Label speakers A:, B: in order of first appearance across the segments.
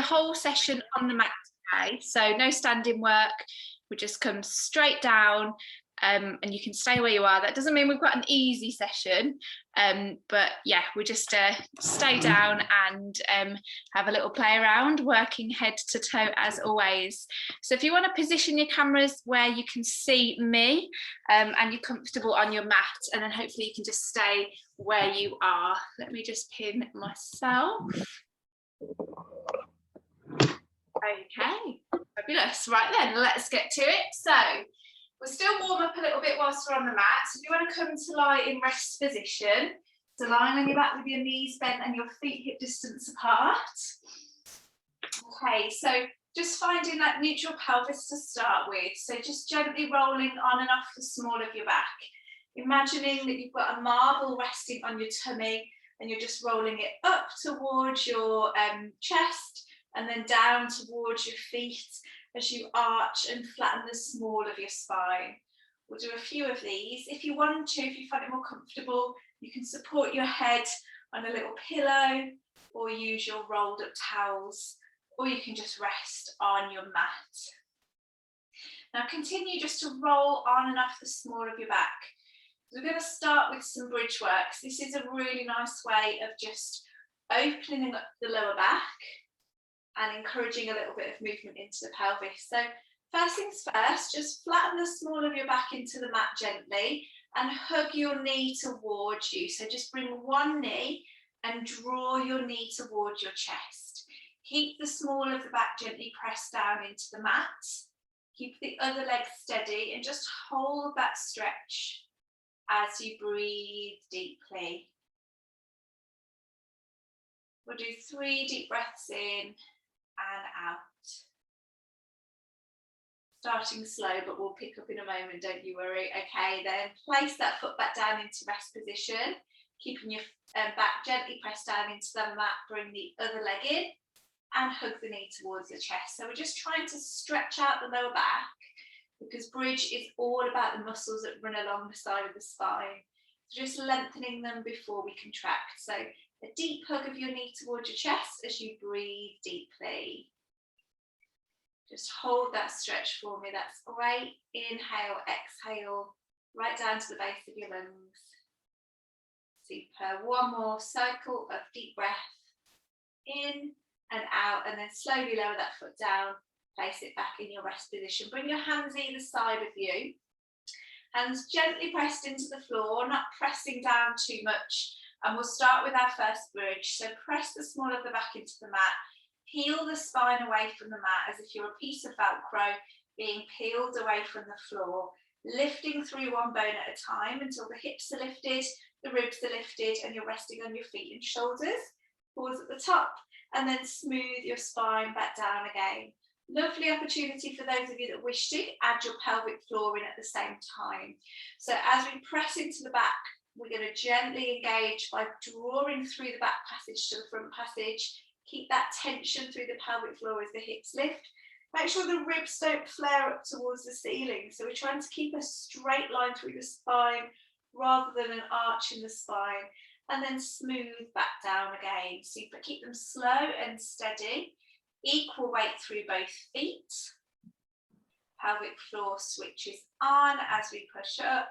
A: whole session on the mat today, so no standing work. We just come straight down, and you can stay where you are. That doesn't mean we've got an easy session, but yeah, we just stay down and have a little play around, working head to toe as always. So if you want to position your cameras where you can see me and you're comfortable on your mat, and then hopefully you can just stay where you are. Let me just pin myself. Okay, fabulous. Right then, let's get to it. So we'll still warm up a little bit whilst we're on the mat. So if you want to come to lie in rest position, so lying on your back with your knees bent and your feet hip distance apart. Okay, so just finding that neutral pelvis to start with. So just gently rolling on and off the small of your back. Imagining that you've got a marble resting on your tummy and you're just rolling it up towards your chest and then down towards your feet as you arch and flatten the small of your spine. We'll do a few of these. If you want to, if you find it more comfortable, you can support your head on a little pillow or use your rolled up towels, or you can just rest on your mat. Now continue just to roll on and off the small of your back. We're going to start with some bridge works. This is a really nice way of just opening up the lower back and encouraging a little bit of movement into the pelvis. So first things first, just flatten the small of your back into the mat gently and hug your knee towards you. So just bring one knee and draw your knee towards your chest. Keep the small of the back gently pressed down into the mat. Keep the other leg steady and just hold that stretch as you breathe deeply. We'll do 3 deep breaths in and out. Starting slow, but we'll pick up in a moment, don't you worry. Okay, then place that foot back down into rest position, keeping your back gently pressed down into the mat. Bring the other leg in and hug the knee towards the chest. So we're just trying to stretch out the lower back, because bridge is all about the muscles that run along the side of the spine. So just lengthening them before we contract. So a deep hug of your knee towards your chest as you breathe deeply. Just hold that stretch for me. That's great. Inhale, exhale, right down to the base of your lungs. Super. One more cycle of deep breath. In and out, and then slowly lower that foot down. Place it back in your rest position. Bring your hands either side of you. Hands gently pressed into the floor, not pressing down too much. And we'll start with our first bridge. So press the small of the back into the mat. Peel the spine away from the mat as if you're a piece of Velcro being peeled away from the floor. Lifting through one bone at a time until the hips are lifted, the ribs are lifted, and you're resting on your feet and shoulders. Pause at the top, and then smooth your spine back down again. Lovely opportunity for those of you that wish to add your pelvic floor in at the same time. So as we press into the back, we're going to gently engage by drawing through the back passage to the front passage. Keep that tension through the pelvic floor as the hips lift. Make sure the ribs don't flare up towards the ceiling. So we're trying to keep a straight line through the spine rather than an arch in the spine. And then smooth back down again. Super. Keep them slow and steady. Equal weight through both feet. Pelvic floor switches on as we push up.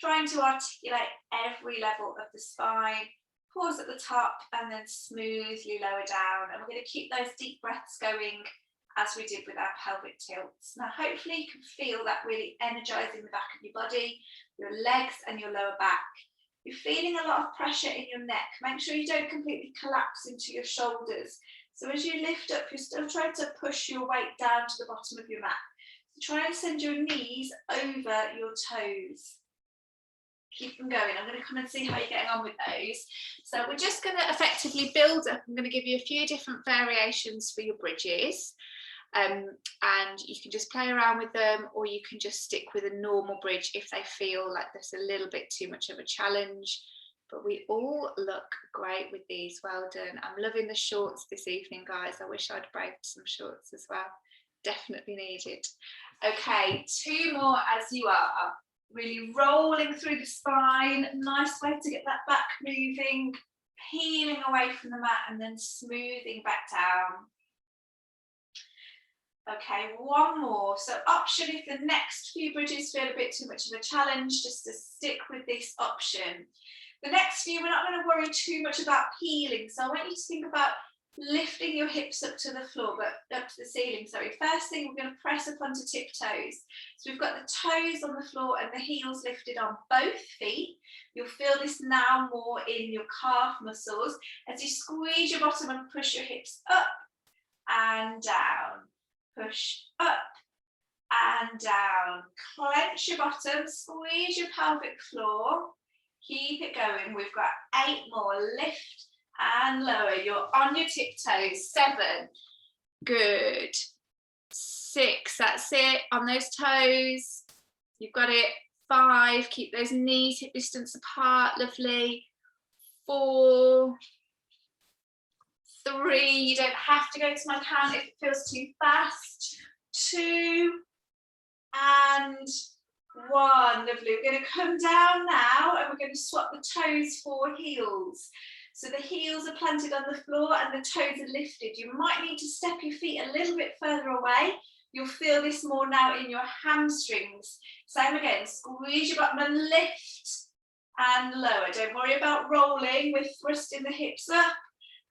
A: Trying to articulate every level of the spine. Pause at the top and then smoothly lower down. And we're going to keep those deep breaths going as we did with our pelvic tilts. Now hopefully you can feel that really energizing the back of your body, your legs and your lower back. You're feeling a lot of pressure in your neck. Make sure you don't completely collapse into your shoulders. So as you lift up, you're still trying to push your weight down to the bottom of your mat. So try and send your knees over your toes. Keep them going. I'm going to come and see how you're getting on with those. So we're just going to effectively build up. I'm going to give you a few different variations for your bridges. And you can just play around with them, or you can just stick with a normal bridge if they feel like there's a little bit too much of a challenge. But we all look great with these. Well done. I'm loving the shorts this evening, guys. I wish I'd braved some shorts as well. Definitely needed. Okay, 2 more as you are. Really rolling through the spine. Nice way to get that back moving. Peeling away from the mat and then smoothing back down. Okay, one more. So option, if the next few bridges feel a bit too much of a challenge, just to stick with this option. The next few, we're not going to worry too much about peeling. So I want you to think about lifting your hips up to the floor, but up to the ceiling, sorry. First thing, we're going to press up onto tiptoes. So we've got the toes on the floor and the heels lifted on both feet. You'll feel this now more in your calf muscles as you squeeze your bottom and push your hips up and down. Push up and down. Clench your bottom, squeeze your pelvic floor. Keep it going. We've got 8 more. Lift and lower. You're on your tiptoes. 7. Good. 6. That's it. On those toes. You've got it. 5. Keep those knees hip distance apart. Lovely. 4. 3, you don't have to go to my count if it feels too fast. 2 and 1. Lovely. We're going to come down now and we're going to swap the toes for heels. So the heels are planted on the floor and the toes are lifted. You might need to step your feet a little bit further away. You'll feel this more now in your hamstrings. Same again, squeeze your bottom and lift and lower. Don't worry about rolling. We're thrusting the hips up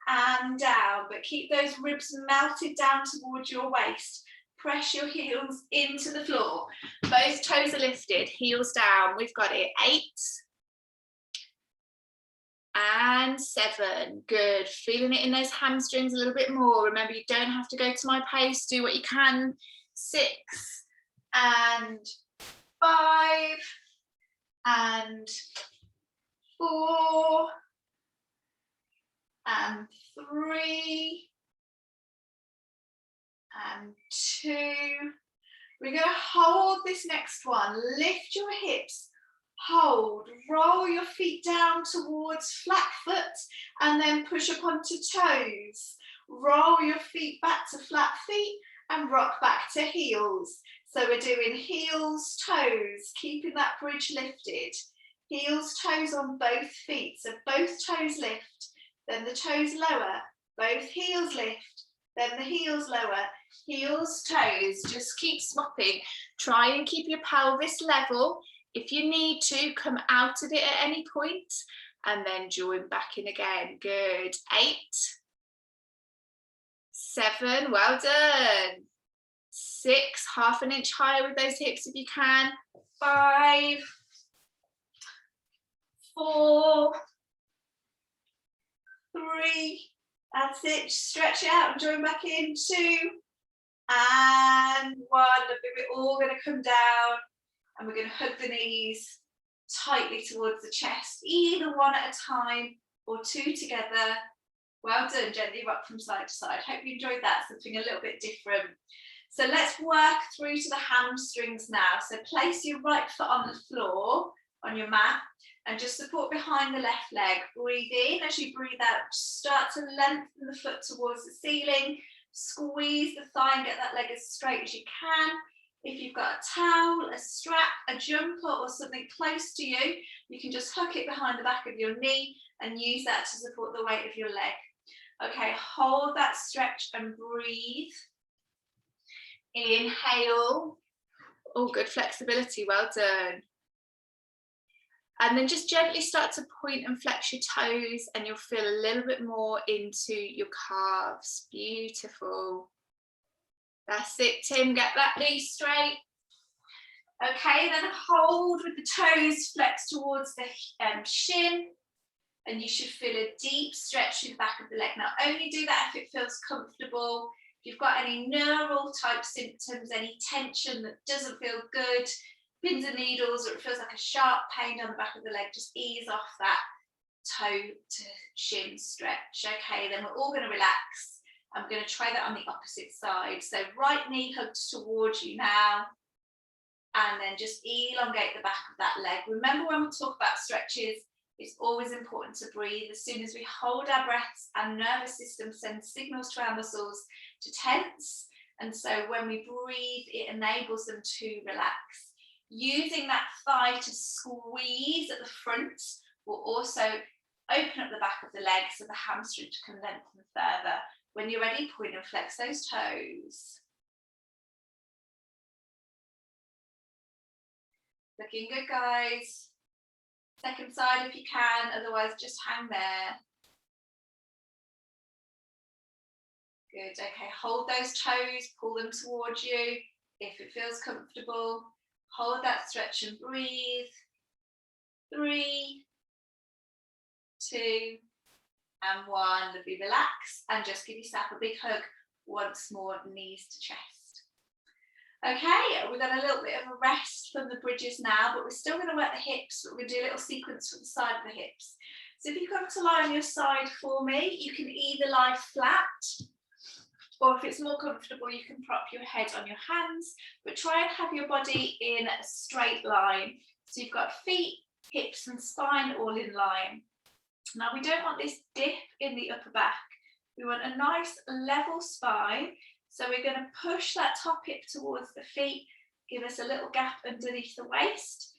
A: and down, but keep those ribs melted down towards your waist. Press your heels into the floor. Both toes are lifted, heels down. We've got it. 8 and 7. Good. Feeling it in those hamstrings a little bit more. Remember, you don't have to go to my pace. Do what you can. 6 and 5 and 4 and 3 and 2. We're going to hold this next one. Lift your hips, hold, roll your feet down towards flat foot and then push up onto toes. Roll your feet back to flat feet and rock back to heels. So we're doing heels, toes, keeping that bridge lifted. Heels, toes on both feet. So both toes lift. Then the toes lower, both heels lift, then the heels lower, heels, toes, just keep swapping. Try and keep your pelvis level. If you need to, come out of it at any point and then join back in again. Good. 8, 7, well done. 6, half an inch higher with those hips if you can. 5, 4, 3, that's it, stretch it out and join back in. 2 and 1. We're all going to come down and we're going to hug the knees tightly towards the chest, either one at a time or 2 together. Well done. Gently rock from side to side. Hope you enjoyed that, something a little bit different. So let's work through to the hamstrings now. So place your right foot on the floor on your mat and just support behind the left leg. Breathe in. As you breathe out, start to lengthen the foot towards the ceiling. Squeeze the thigh and get that leg as straight as you can. If you've got a towel, a strap, a jumper or something close to you, you can just hook it behind the back of your knee and use that to support the weight of your leg. Okay, hold that stretch and breathe. Inhale. Oh, good flexibility, well done. And then just gently start to point and flex your toes and you'll feel a little bit more into your calves. Beautiful. That's it, Tim, get that knee straight. Okay, then hold with the toes flexed towards the shin and you should feel a deep stretch through the back of the leg. Now only do that if it feels comfortable. If you've got any neural type symptoms, any tension that doesn't feel good, pins and needles, or it feels like a sharp pain down the back of the leg, just ease off that toe to shin stretch. Okay, then we're all going to relax. I'm going to try that on the opposite side. So right knee hugged towards you now, and then just elongate the back of that leg. Remember, when we talk about stretches, it's always important to breathe. As soon as we hold our breaths, our nervous system sends signals to our muscles to tense, and so when we breathe, it enables them to relax. Using that thigh to squeeze at the front will also open up the back of the leg so the hamstring can lengthen further. When you're ready, point and flex those toes. Looking good, guys. Second side if you can, otherwise just hang there. Good, okay, hold those toes, pull them towards you if it feels comfortable. Hold that stretch and breathe. 3, 2, and 1. Lovely, relax and just give yourself a big hug once more, knees to chest. Okay, we've got a little bit of a rest from the bridges now, but we're still going to work the hips, but we're going to do a little sequence from the side of the hips. So if you come to lie on your side for me, you can either lie flat, or if it's more comfortable, you can prop your head on your hands, but try and have your body in a straight line. So you've got feet, hips and spine all in line. Now we don't want this dip in the upper back. We want a nice level spine. So we're going to push that top hip towards the feet, give us a little gap underneath the waist,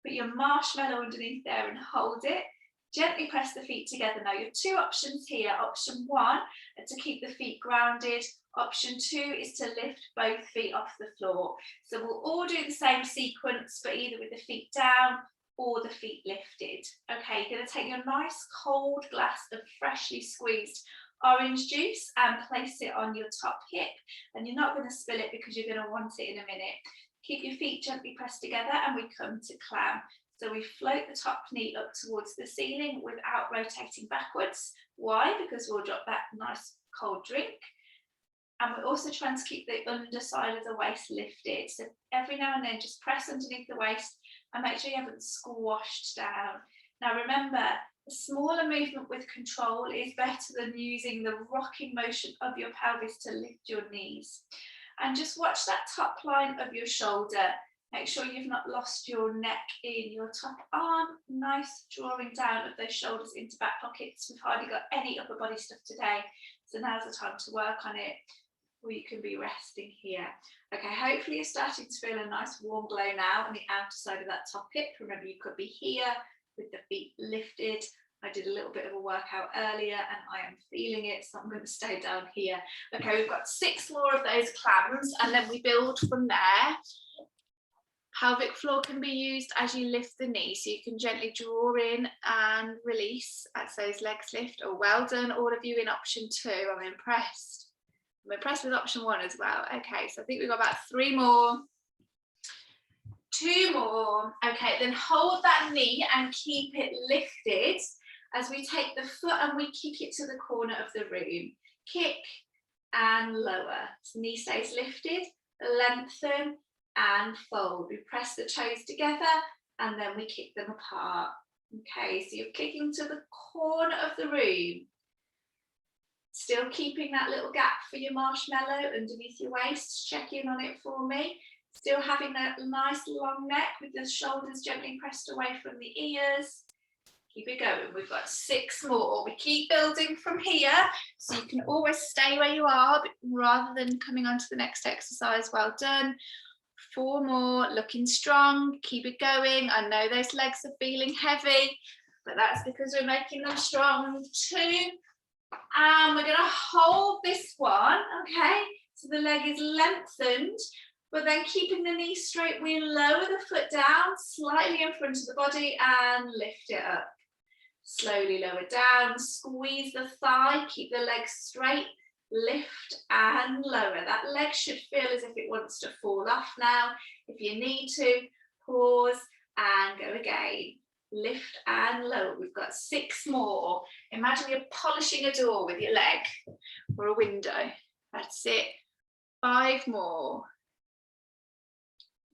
A: put your marshmallow underneath there and hold it. Gently press the feet together. Now your two options here, option 1 is to keep the feet grounded. Option 2 is to lift both feet off the floor. So we'll all do the same sequence, but either with the feet down or the feet lifted. Okay, you're going to take your nice cold glass of freshly squeezed orange juice and place it on your top hip, and you're not going to spill it because you're going to want it in a minute. Keep your feet gently pressed together and we come to clam. So we float the top knee up towards the ceiling without rotating backwards. Why? Because we'll drop that nice cold drink. And we're also trying to keep the underside of the waist lifted. So every now and then just press underneath the waist and make sure you haven't squashed down. Now remember, a smaller movement with control is better than using the rocking motion of your pelvis to lift your knees. And just watch that top line of your shoulder. Make sure you've not lost your neck in your top arm. Nice drawing down of those shoulders into back pockets. We've hardly got any upper body stuff today, so now's the time to work on it, or you can be resting here. Okay, hopefully you're starting to feel a nice warm glow now on the outer side of that top hip. Remember, you could be here with the feet lifted. I did a little bit of a workout earlier and I am feeling it, so I'm going to stay down here. Okay, we've got 6 more of those clams and then we build from there. Pelvic floor can be used as you lift the knee, so you can gently draw in and release as those legs lift. Oh, well done, all of you in option 2. I'm impressed. I'm impressed with option 1 as well. Okay, so I think we've got about 3 more. 2 more. Okay, then hold that knee and keep it lifted as we take the foot and we kick it to the corner of the room. Kick and lower. So knee stays lifted, lengthen and fold. We press the toes together and then we kick them apart. Okay, so you're kicking to the corner of the room. Still keeping that little gap for your marshmallow underneath your waist. Check in on it for me. Still having that nice long neck with the shoulders gently pressed away from the ears. Keep it going. We've got 6 more. We keep building from here, so you can always stay where you are rather than coming on to the next exercise. Well done. 4 more, looking strong. Keep it going. I know those legs are feeling heavy, but that's because we're making them strong. 2, and we're going to hold this one. Okay, so the leg is lengthened, but then keeping the knee straight, we lower the foot down slightly in front of the body and lift it up. Slowly lower down, squeeze the thigh, keep the leg straight, lift and lower. That leg should feel as if it wants to fall off now. If you need to, pause and go again. Lift and lower. We've got 6 more. Imagine you're polishing a door with your leg or a window. That's it. 5 more.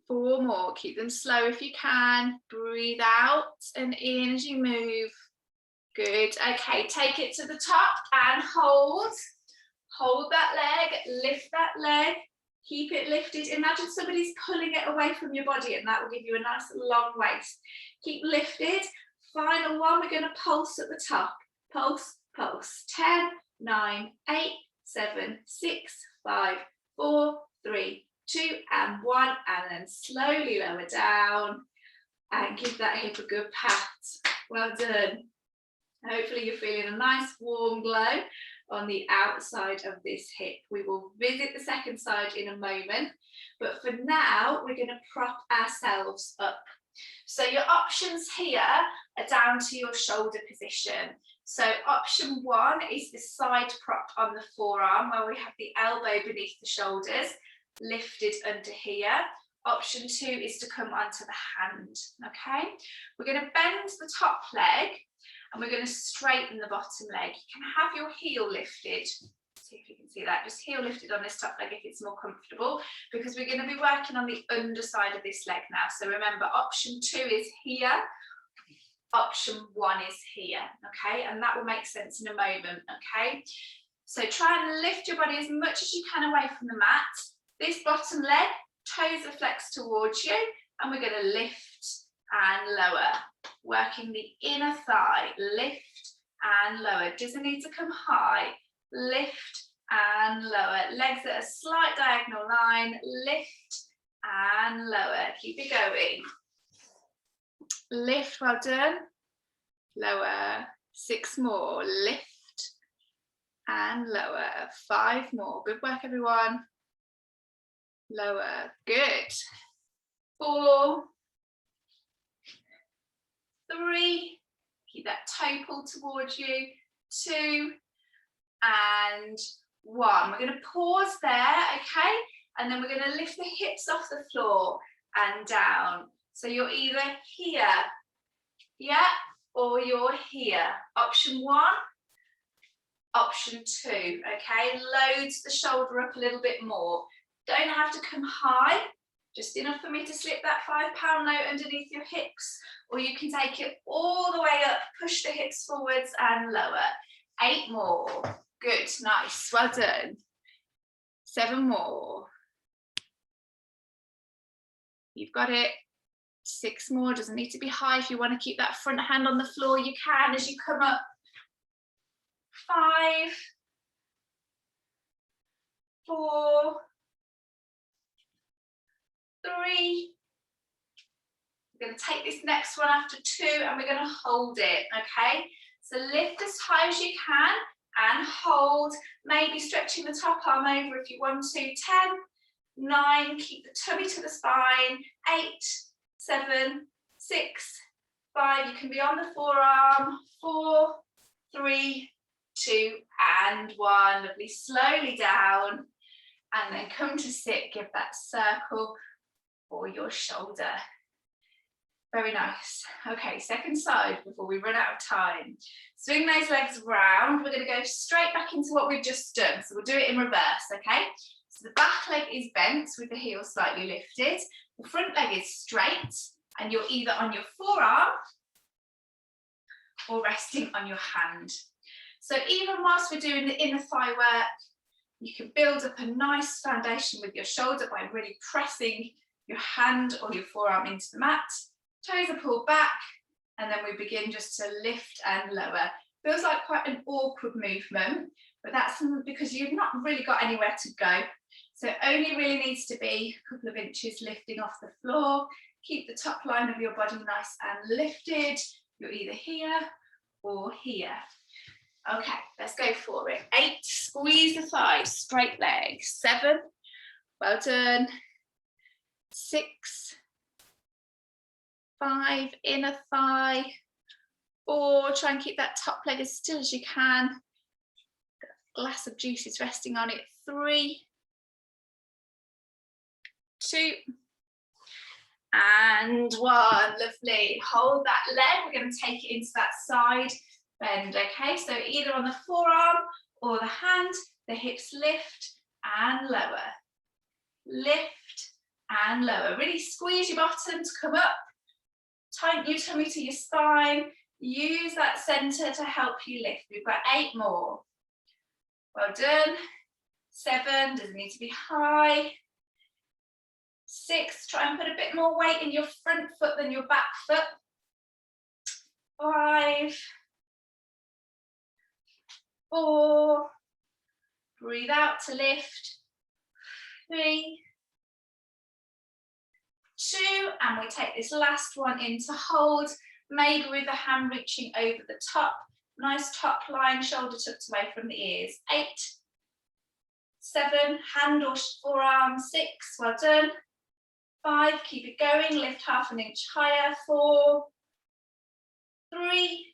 A: 4 more. Keep them slow if you can. Breathe out and in as you move. Good. Okay, take it to the top and hold. Hold that leg, lift that leg, keep it lifted. Imagine somebody's pulling it away from your body and that will give you a nice long waist. Keep lifted. Final one, we're going to pulse at the top. Pulse, pulse. 10, 9, 8, 7, 6, 5, 4, 3, 2 and 1, and then slowly lower down and give that hip a good pat. Well done. Hopefully you're feeling a nice warm glow on the outside of this hip. We will visit the second side in a moment, but for now we're going to prop ourselves up. So your options here are down to your shoulder position. So option 1 is the side prop on the forearm, where we have the elbow beneath the shoulders, lifted under here. Option 2 is to come onto the hand, okay? We're going to bend the top leg and we're going to straighten the bottom leg. You can have your heel lifted. See if you can see that, just heel lifted on this top leg if it's more comfortable, because we're going to be working on the underside of this leg now. So remember, option 2 is here, option 1 is here, okay? And that will make sense in a moment, okay? So try and lift your body as much as you can away from the mat. This bottom leg, toes are flexed towards you, and we're going to lift and lower, working the inner thigh, lift and lower. Doesn't need to come high, lift and lower. Legs at a slight diagonal line, lift and lower. Keep it going. Lift, well done. Lower, 6 more, lift and lower, 5 more. Good work, everyone. Lower, good. 4, 3, keep that toe pulled towards you, 2 and 1. We're going to pause there, okay? And then we're going to lift the hips off the floor and down. So you're either here, yeah, or you're here. Option 1, option 2, okay? Loads the shoulder up a little bit more. Don't have to come high, just enough for me to slip that £5 note underneath your hips, or you can take it all the way up, push the hips forwards and lower. 8 more, good, nice, well done. 7 more. You've got it. 6 more, doesn't need to be high. If you want to keep that front hand on the floor, you can as you come up. 5, 4, 3. We're going to take this next one after 2 and we're going to hold it, okay? So lift as high as you can and hold, maybe stretching the top arm over if you want to. 10, 9, keep the tummy to the spine. 8, 7, 6, 5, you can be on the forearm. 4, 3, 2 and 1. Lovely, slowly down and then come to sit, give that circle for your shoulder. Very nice. Okay, second side before we run out of time. Swing those legs round. We're going to go straight back into what we've just done. So we'll do it in reverse, okay? So the back leg is bent with the heel slightly lifted. The front leg is straight and you're either on your forearm or resting on your hand. So even whilst we're doing the inner thigh work, you can build up a nice foundation with your shoulder by really pressing your hand or your forearm into the mat. Toes are pulled back and then we begin just to lift and lower. Feels like quite an awkward movement, but that's because you've not really got anywhere to go. So it only really needs to be a couple of inches lifting off the floor. Keep the top line of your body nice and lifted. You're either here or here. Okay, let's go for it. 8, squeeze the thighs, straight legs. 7, well done. 6, 5, inner thigh. 4, try and keep that top leg as still as you can. Glass of juice is resting on it. 3, 2, and 1. Lovely. Hold that leg. We're going to take it into that side bend, okay? So either on the forearm or the hand, the hips lift and lower. Lift and lower. Really squeeze your bottom to come up. Tighten your tummy to your spine. Use that center to help you lift. We've got 8 more. Well done. 7, doesn't need to be high. 6, try and put a bit more weight in your front foot than your back foot. 5, 4, breathe out to lift. 3, 2, and we take this last one in to hold, maybe with the hand reaching over the top. Nice top line, shoulder tucked away from the ears. 8, 7, hand or forearm. 6, well done. 5, keep it going, lift half an inch higher, 4, 3,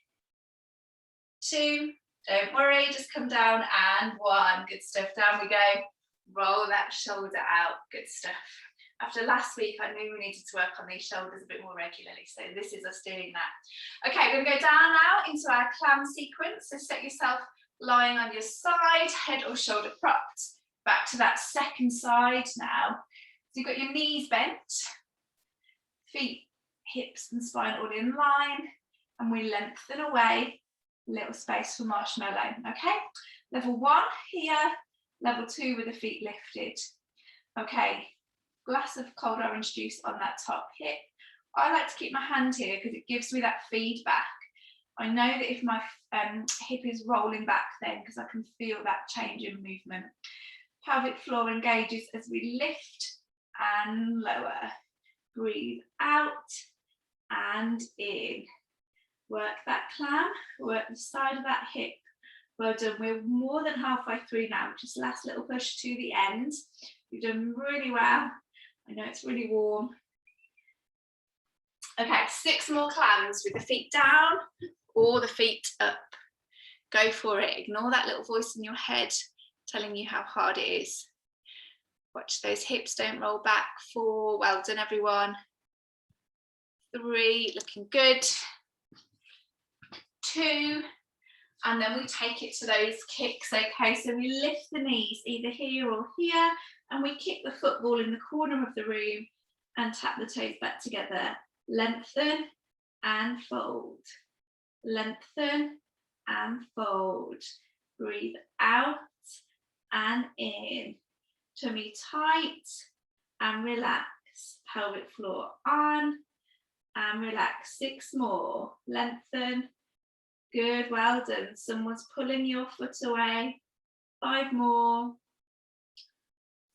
A: 2, don't worry, just come down, and 1, good stuff, down we go, roll that shoulder out, good stuff. After last week, I knew we needed to work on these shoulders a bit more regularly, so this is us doing that. Okay, we're going to go down now into our clam sequence, so set yourself lying on your side, head or shoulder propped, back to that second side now. So you've got your knees bent, feet, hips and spine all in line, and we lengthen away, little space for marshmallow, okay? Level 1 here, level 2 with the feet lifted. Okay, glass of cold orange juice on that top hip. I like to keep my hand here because it gives me that feedback. I know that if my hip is rolling back then, because I can feel that change in movement. Pelvic floor engages as we lift and lower. Breathe out and in. Work that clam, work the side of that hip. Well done, we're more than halfway through now, just last little push to the end. You've done really well. I know it's really warm. Okay, 6 more clams with the feet down or the feet up. Go for it, ignore that little voice in your head telling you how hard it is. Watch those hips don't roll back. 4, well done everyone. 3, looking good. 2, and then we take it to those kicks, okay? So we lift the knees either here or here, and we kick the football in the corner of the room and tap the toes back together. Lengthen and fold. Lengthen and fold. Breathe out and in. Tummy tight and relax. Pelvic floor on and relax. 6 more. Lengthen. Good, well done. Someone's pulling your foot away. 5 more.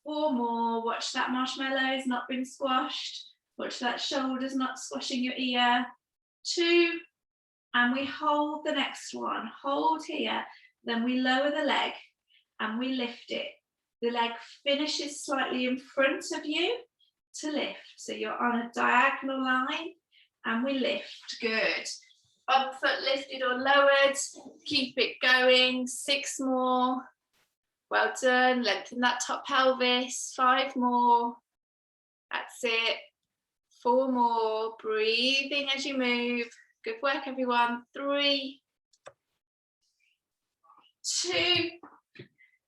A: 4 more. Watch that marshmallow's not been squashed. Watch that shoulder's not squashing your ear. 2, and we hold the next one. Hold here, then we lower the leg and we lift it. The leg finishes slightly in front of you to lift. So you're on a diagonal line and we lift. Good. Bum foot lifted or lowered. Keep it going. 6 more. Well done. Lengthen that top pelvis. 5 more. That's it. 4 more. Breathing as you move. Good work, everyone. 3, 2,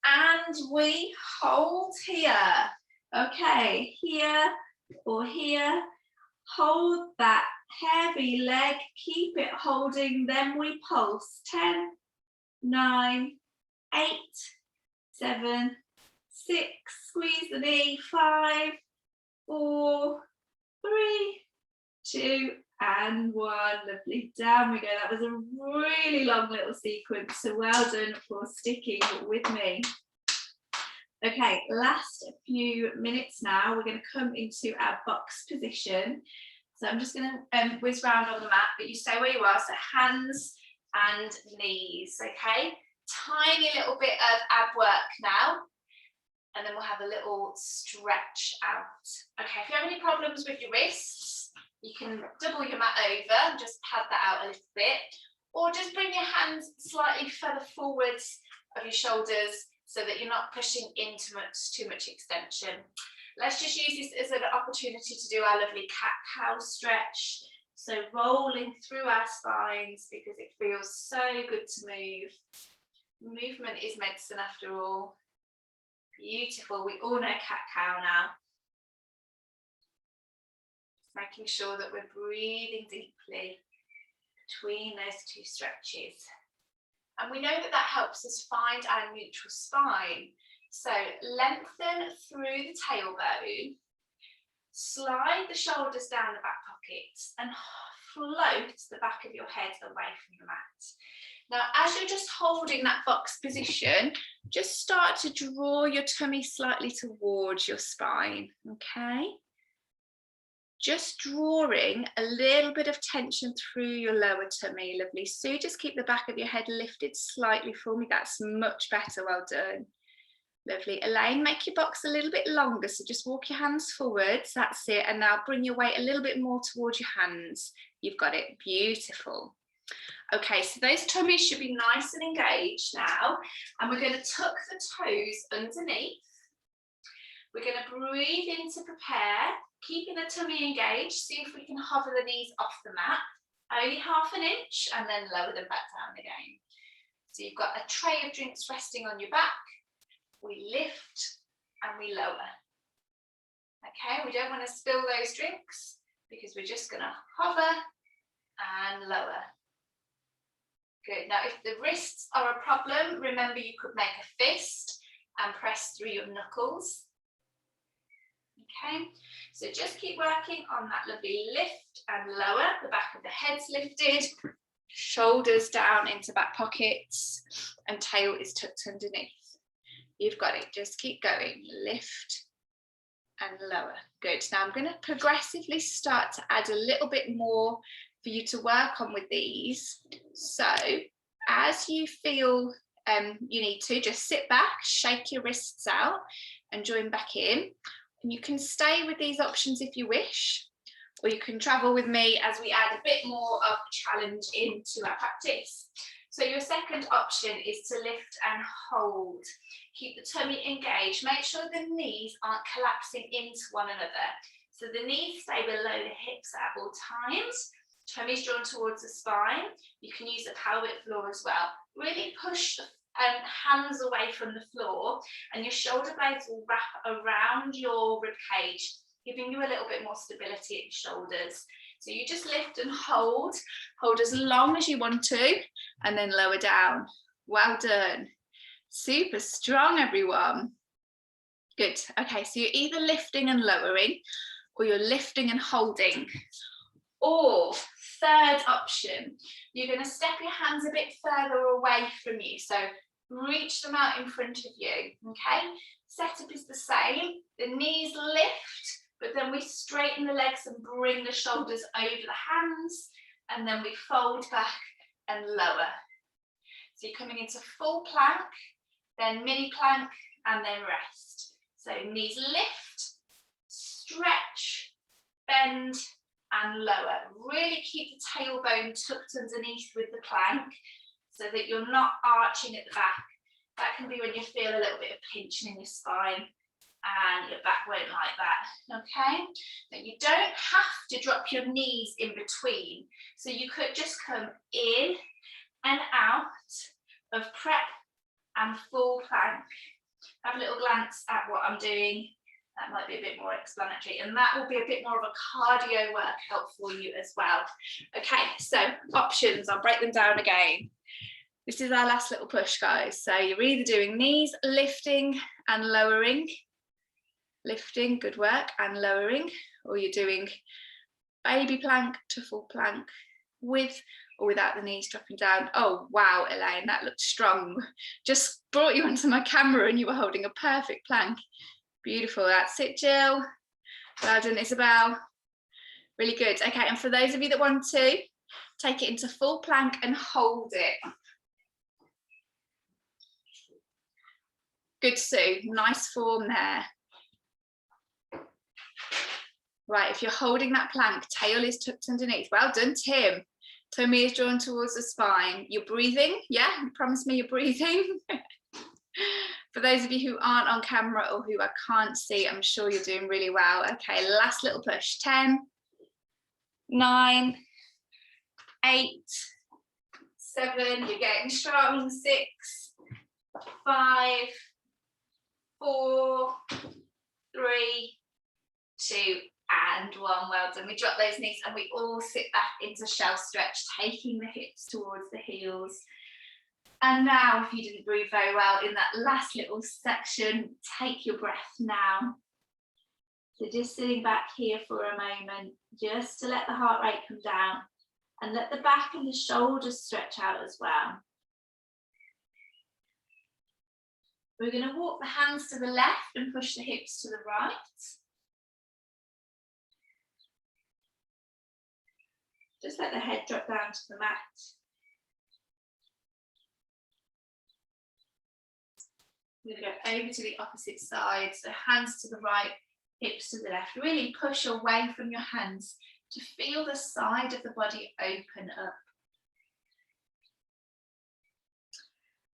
A: and we hold here. Okay, here or here. Hold that heavy leg. Keep it holding. Then we pulse. 10, 9, 8, 7, 6. Squeeze the knee. 5, 4, 3, 2, and 1. Lovely. Down we go. That was a really long little sequence, so well done for sticking with me. Okay, last few minutes now. We're going to come into our box position. So I'm just going to whiz round on the mat, but you stay where you are. So hands and knees, okay? Tiny little bit of ab work now, and then we'll have a little stretch out. Okay, if you have any problems with your wrists, you can double your mat over and just pad that out a little bit, or just bring your hands slightly further forwards of your shoulders so that you're not pushing in too much extension. Let's just use this as an opportunity to do our lovely cat-cow stretch. So rolling through our spines because it feels so good to move. Movement is medicine after all. Beautiful. We all know cat-cow now. Making sure that we're breathing deeply between those 2 stretches. And we know that that helps us find our neutral spine. So lengthen through the tailbone, slide the shoulders down the back pockets and float the back of your head away from the mat. Now, as you're just holding that box position, just start to draw your tummy slightly towards your spine, okay? Just drawing a little bit of tension through your lower tummy, lovely. So just keep the back of your head lifted slightly for me. That's much better, well done.
B: Lovely. Elaine, make your box a little bit longer. So just walk your hands forwards. That's it. And now bring your weight a little bit more towards your hands. You've got it. Beautiful. Okay, so those tummies should be nice and engaged now. And we're going to tuck the toes underneath. We're going to breathe in to prepare, keeping the tummy engaged. See if we can hover the knees off the mat. Only ½ an inch, and then lower them back down again. So you've got a tray of drinks resting on your back. We lift and we lower. Okay, we don't want to spill those drinks because we're just going to hover and lower. Good. Now, if the wrists are a problem, remember you could make a fist and press through your knuckles. Okay, so just keep working on that lovely lift and lower. The back of the head's lifted, shoulders down into back pockets, and tail is tucked underneath. You've got it. Just keep going. Lift and lower. Good. Now I'm going to progressively start to add a little bit more for you to work on with these. So as you feel you need to, just sit back, shake your wrists out and join back in. And you can stay with these options if you wish, or you can travel with me as we add a bit more of a challenge into our practice. So your second option is to lift and hold. Keep the tummy engaged. Make sure the knees aren't collapsing into one another. So the knees stay below the hips at all times. Tummy's drawn towards the spine. You can use the pelvic floor as well. Really push the hands away from the floor, and your shoulder blades will wrap around your rib cage, giving you a little bit more stability at your shoulders. So you just lift and hold as long as you want to, and then lower down. Well done. Super strong, everyone. Good. Okay, so you're either lifting and lowering, or you're lifting and holding. Or third option, you're going to step your hands a bit further away from you. So reach them out in front of you, okay? Setup is the same. The knees lift, but then we straighten the legs and bring the shoulders over the hands, and then we fold back and lower. So you're coming into full plank, then mini plank, and then rest. So knees lift, stretch, bend, and lower. Really keep the tailbone tucked underneath with the plank so that you're not arching at the back. That can be when you feel a little bit of pinching in your spine and your back won't like that, okay? Now you don't have to drop your knees in between. So you could just come in and out of prep and full plank. Have a little glance at what I'm doing. That might be a bit more explanatory, and that will be a bit more of a cardio workout for you as well. Okay, so options, I'll break them down again. This is our last little push, guys. So you're either doing knees lifting and lowering, lifting, good work, and lowering, or you're doing baby plank to full plank with or without the knees dropping down. Oh, wow, Elaine, that looked strong. Just brought you onto my camera and you were holding a perfect plank. Beautiful, that's it, Jill. Well done, Isabel. Really good. Okay, and for those of you that want to, take it into full plank and hold it. Good, Sue, nice form there. Right, if you're holding that plank, tail is tucked underneath. Well done, Tim. Tummy is drawn towards the spine. You're breathing, yeah? Promise me you're breathing. For those of you who aren't on camera or who I can't see, I'm sure you're doing really well. Okay, last little push. 10, 9, 8, 7, you're getting strong. 6, 5, 4, 3, 2, and 1. Well done. We drop those knees and we all sit back into shell stretch, taking the hips towards the heels. And now, if you didn't breathe very well in that last little section, take your breath now. So just sitting back here for a moment, just to let the heart rate come down and let the back and the shoulders stretch out as well. We're going to walk the hands to the left and push the hips to the right. Just let the head drop down to the mat. We're going to go over to the opposite side. So hands to the right, hips to the left. Really push away from your hands to feel the side of the body open up.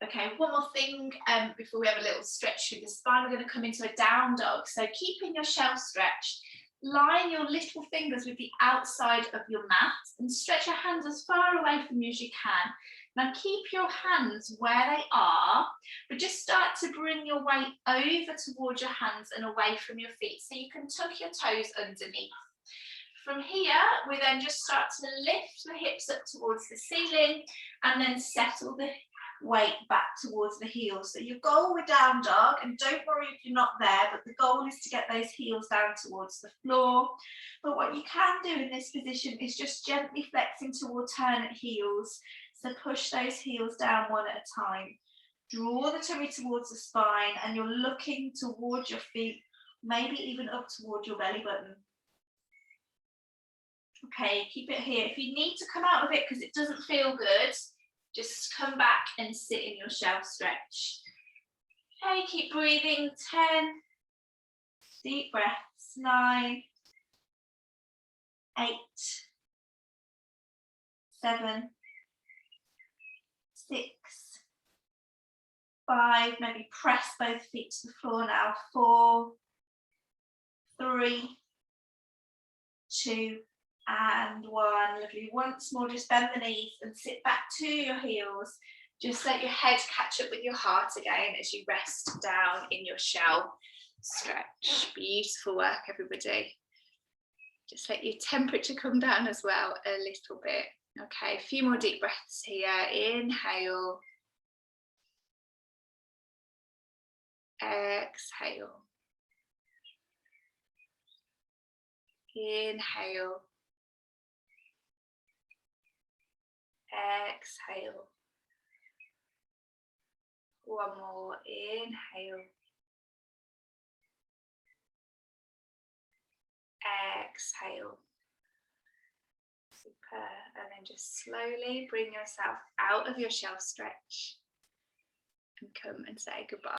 B: Okay, one more thing before we have a little stretch through the spine. We're going to come into a down dog. So keeping your shelf stretched, line your little fingers with the outside of your mat and stretch your hands as far away from you as you can. Now keep your hands where they are, but just start to bring your weight over towards your hands and away from your feet so you can tuck your toes underneath. From here, we then just start to lift the hips up towards the ceiling and then settle the weight back towards the heels. So your goal with down dog, and don't worry if you're not there, but the goal is to get those heels down towards the floor. But what you can do in this position is just gently flexing to alternate heels. So push those heels down one at a time. Draw the tummy towards the spine and you're looking towards your feet, maybe even up towards your belly button. Okay, keep it here. If you need to come out of it because it doesn't feel good, just come back and sit in your shelf stretch. Okay, keep breathing. 10 deep breaths. 9, 8, 7, 6, 5. Maybe press both feet to the floor now. 4, 3, 2, and 1. Lovely. Once more, just bend the knees and sit back to your heels. Just let your head catch up with your heart again as you rest down in your shell stretch. Beautiful work, everybody. Just let your temperature come down as well a little bit. Okay, a few more deep breaths here. Inhale. Exhale. Inhale. Exhale. One more. Inhale. Exhale. Super. And then just slowly bring yourself out of your shelf stretch and come and say goodbye.